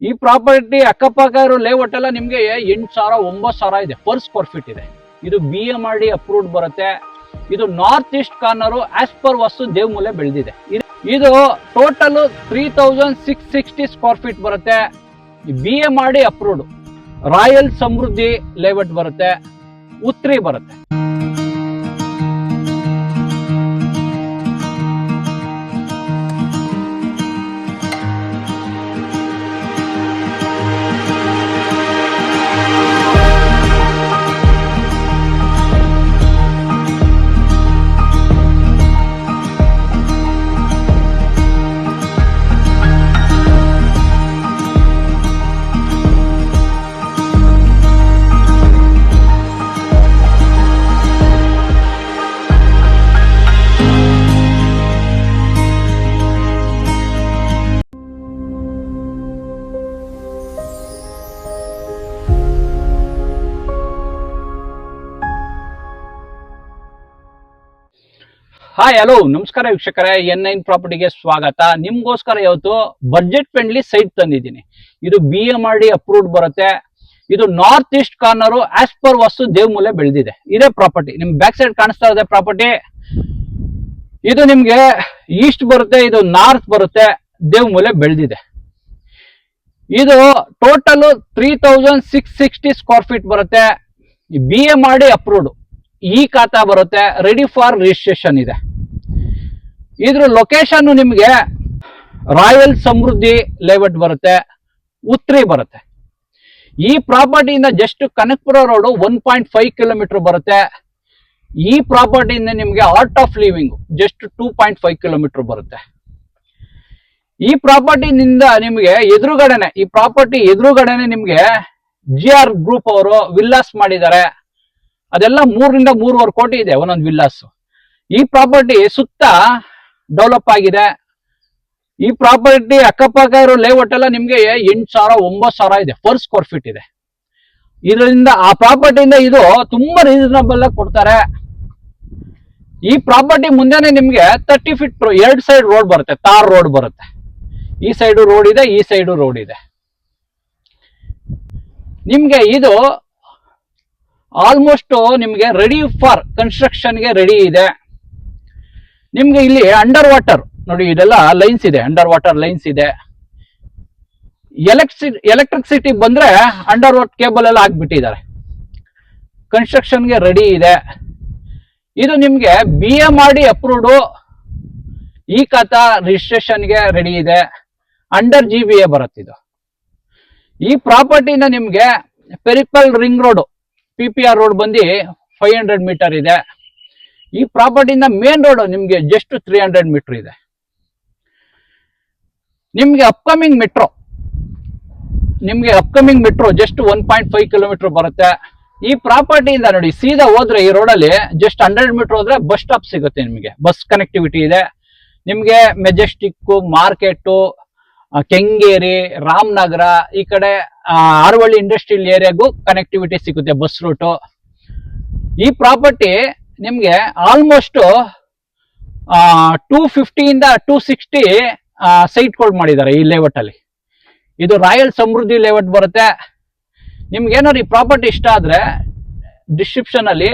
ಈ ಪ್ರಾಪರ್ಟಿ ಅಕ್ಕಪಕ್ಕ ಇರೋ ಲೇಔಟ್ ಎಲ್ಲ ನಿಮ್ಗೆ 8,000 9,000 ಇದೆ ಪರ್ ಸ್ಕ್ವೇರ್ ಫೀಟ್ ಇದೆ. ಇದು BMRD ಅಪ್ರೂವ್ಡ್ ಬರುತ್ತೆ. ಇದು north East corner as per ವಸ್ತು ದೇವಮೂಲೆ ಬೆಳೆದಿದೆ. ಇದು ಟೋಟಲ್ 3660 ಸ್ಕ್ವೇರ್ ಫೀಟ್ ಬರುತ್ತೆ. BMRD ಅಪ್ರೂವ್ಡ್ ರಾಯಲ್ ಸಮೃದ್ಧಿ ಲೇಔಟ್ ಬರುತ್ತೆ, ಉತ್ರಿ ಬರುತ್ತೆ. ಹಾಯ್ ಹಲೋ ನಮಸ್ಕಾರ ವೀಕ್ಷಕರೇ, N9 ಪ್ರಾಪರ್ಟಿಗೆ ಸ್ವಾಗತ. ನಿಮ್ಗೋಸ್ಕರ ಇವತ್ತು ಬಜೆಟ್ ಫ್ರೆಂಡ್ಲಿ ಸೈಟ್ ತಂದಿದ್ದೀನಿ. ಇದು BMRD ಅಪ್ರೂವ್ಡ್ ಬರುತ್ತೆ. ಇದು north East corner as per ವಸ್ತು ದೇವಮೂಲೆ ಬೆಳೆದಿದೆ. ಇದೇ ಪ್ರಾಪರ್ಟಿ ನಿಮ್ ಬ್ಯಾಕ್ ಸೈಡ್ ಕಾಣಿಸ್ತಾ ಇದೆ ಪ್ರಾಪರ್ಟಿ. ಇದು ನಿಮ್ಗೆ ಈಸ್ಟ್ ಬರುತ್ತೆ, ಇದು ನಾರ್ತ್ ಬರುತ್ತೆ, ದೇವಮೂಲೆ ಬೆಳೆದಿದೆ. ಇದು ಟೋಟಲ್ 3660 ಸ್ಕ್ವೇರ್ ಫೀಟ್ ಬರುತ್ತೆ. BMRD ಅಪ್ರೂವ್ಡ್ ಈ ಖಾತಾ ಬರುತ್ತೆ, ರೆಡಿ ಫಾರ್ ರಿಜಿಸ್ಟ್ರೇಷನ್ ಇದೆ. ಇದ್ರ ಲೊಕೇಶನ್ ನಿಮ್ಗೆ ರಾಯಲ್ ಸಮೃದ್ಧಿ ಲೇಔಟ್ ಬರುತ್ತೆ, ಉತ್ರಿ ಬರುತ್ತೆ. ಈ ಪ್ರಾಪರ್ಟಿಯಿಂದ ಜಸ್ಟ್ ಕನಕಪುರ ರೋಡ್ 1.5 ಕಿಲೋಮೀಟರ್ ಬರುತ್ತೆ. ಈ ಪ್ರಾಪರ್ಟಿಯಿಂದ ನಿಮ್ಗೆ art of living just 2.5 kilometre ಬರುತ್ತೆ. ಈ ಪ್ರಾಪರ್ಟಿನಿಂದ ನಿಮ್ಗೆ ಎದುರುಗಡೆನೆ, ಈ ಪ್ರಾಪರ್ಟಿ ಎದುರುಗಡೆನೆ ನಿಮ್ಗೆ GR ಗ್ರೂಪ್ ಅವರು ವಿಲ್ಲಾಸ್ ಮಾಡಿದ್ದಾರೆ. ಅದೆಲ್ಲ 3 ರಿಂದ 3.5 ಕೋಟಿ ಇದೆ ಒಂದೊಂದು ವಿಲ್ಲಾಸ್. ಈ ಪ್ರಾಪರ್ಟಿ ಸುತ್ತ ಡೆವಲಪ್ ಆಗಿದೆ. ಈ ಪ್ರಾಪರ್ಟಿ ಅಕ್ಕಪಕ್ಕ ಇರೋ ಲೇಔಟ್ ಎಲ್ಲ ನಿಮ್ಗೆ 8,000 9,000 ಇದೆ ಪರ್ ಸ್ಕ್ವೇರ್ ಫೀಟ್ ಇದೆ. ಇದರಿಂದ ಆ ಪ್ರಾಪರ್ಟಿಯಿಂದ ಇದು ತುಂಬಾ ರೀಸನಬಲ್ ಆಗಿ ಕೊಡ್ತಾರೆ. ಈ ಪ್ರಾಪರ್ಟಿ ಮುಂದೆನೆ ನಿಮ್ಗೆ 30 ಫೀಟ್ 2 ಸೈಡ್ ರೋಡ್ ಬರುತ್ತೆ, ತಾರ್ ರೋಡ್ ಬರುತ್ತೆ. ಈ ಸೈಡು ರೋಡ್ ಇದೆ, ಈ ಸೈಡು ರೋಡ್ ಇದೆ. ನಿಮ್ಗೆ ಇದು ಆಲ್ಮೋಸ್ಟ್ ನಿಮ್ಗೆ ರೆಡಿ ಫಾರ್ ಕನ್ಸ್ಟ್ರಕ್ಷನ್ ಗೆ ರೆಡಿ ಇದೆ. ನಿಮ್ಗೆ ಇಲ್ಲಿ ಅಂಡರ್ ವಾಟರ್ ನೋಡಿ, ಇದೆಲ್ಲ ಲೈನ್ಸ್ ಇದೆ, ಅಂಡರ್ ವಾಟರ್ ಲೈನ್ಸ್ ಇದೆ. ಎಲೆಕ್ಟ್ರಿಸಿಟಿ ಬಂದ್ರೆ ಅಂಡರ್ ವಾಟರ್ ಕೇಬಲ್ ಎಲ್ಲ ಹಾಕ್ಬಿಟ್ಟಿದ್ದಾರೆ. ಕನ್ಸ್ಟ್ರಕ್ಷನ್ ಗೆ ರೆಡಿ ಇದೆ. ಇದು ನಿಮ್ಗೆ BMRD ಅಪ್ರೂವ್ಡ್ ಈ ಖಾತಾ ರಿಜಿಸ್ಟ್ರೇಷನ್ ಗೆ ರೆಡಿ ಇದೆ. ಅಂಡರ್ GBA ಬರುತ್ತೆ ಇದು. ಈ ಪ್ರಾಪರ್ಟಿನ ನಿಮ್ಗೆ ಪೆರಿಪಲ್ ರಿಂಗ್ ರೋಡ್ PPR ರೋಡ್ ಬಂದು 500 ಮೀಟರ್ ಇದೆ. ಈ ಪ್ರಾಪರ್ಟಿಯಿಂದ ಮೇನ್ ರೋಡ್ ನಿಮ್ಗೆ ಜಸ್ಟ್ 300 ಮೀಟರ್ ಇದೆ. ನಿಮ್ಗೆ ಅಪ್ಕಮಿಂಗ್ ಮೆಟ್ರೋ ಜಸ್ಟ್ 1.5 ಕಿಲೋಮೀಟರ್ ಬರುತ್ತೆ. ಈ ಪ್ರಾಪರ್ಟಿಯಿಂದ ನೋಡಿ ಸೀದಾ ಹೋದ್ರೆ ಈ ರೋಡಲ್ಲಿ ಜಸ್ಟ್ 100 ಮೀಟರ್ ಹೋದ್ರೆ ಬಸ್ ಸ್ಟಾಪ್ ಸಿಗುತ್ತೆ. ನಿಮಗೆ ಬಸ್ ಕನೆಕ್ಟಿವಿಟಿ ಇದೆ. ನಿಮ್ಗೆ ಮೆಜೆಸ್ಟಿಕ್, ಮಾರ್ಕೆಟ್, ಕೆಂಗೇರಿ, ರಾಮನಗರ, ಈ ಕಡೆ ಆರವಳ್ಳಿ ಇಂಡಸ್ಟ್ರಿಯಲ್ ಏರಿಯಾಗೂ ಕನೆಕ್ಟಿವಿಟಿ ಸಿಗುತ್ತೆ ಬಸ್ ರೂಟು. ಈ ಪ್ರಾಪರ್ಟಿ ನಿಮ್ಗೆ ಆಲ್ಮೋಸ್ಟ್ 250 ಇಂದ 260 ಸೈಟ್ಗಳು ಮಾಡಿದ್ದಾರೆ ಈ ಲೇಔಟ್ ಅಲ್ಲಿ. ಇದು ರಾಯಲ್ ಸಮೃದ್ಧಿ ಲೇಔಟ್ ಬರುತ್ತೆ. ನಿಮ್ಗೆ ಏನಾದ್ರು ಈ ಪ್ರಾಪರ್ಟಿ ಇಷ್ಟ ಆದ್ರೆ ಡಿಸ್ಕ್ರಿಪ್ಷನ್ ಅಲ್ಲಿ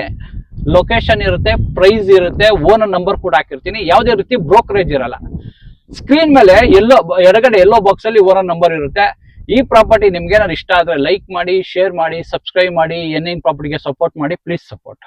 ಲೊಕೇಶನ್ ಇರುತ್ತೆ, ಪ್ರೈಸ್ ಇರುತ್ತೆ, ಓನರ್ ನಂಬರ್ ಕೂಡ ಹಾಕಿರ್ತೀನಿ. ಯಾವುದೇ ರೀತಿ ಬ್ರೋಕರೇಜ್ ಇರಲ್ಲ. ಸ್ಕ್ರೀನ್ ಮೇಲೆ ಎಡಗಡೆ ಎಲ್ಲೋ ಬಾಕ್ಸ್ ಅಲ್ಲಿ ಓನರ್ ನಂಬರ್ ಇರುತ್ತೆ. ಈ ಪ್ರಾಪರ್ಟಿ ನಿಮ್ಗೆ ಏನಾದ್ರು ಇಷ್ಟ ಆದ್ರೆ ಲೈಕ್ ಮಾಡಿ, ಶೇರ್ ಮಾಡಿ, ಸಬ್ಸ್ಕ್ರೈಬ್ ಮಾಡಿ. N9 ಪ್ರಾಪರ್ಟಿಗೆ ಸಪೋರ್ಟ್ ಮಾಡಿ, ಪ್ಲೀಸ್ ಸಪೋರ್ಟ್.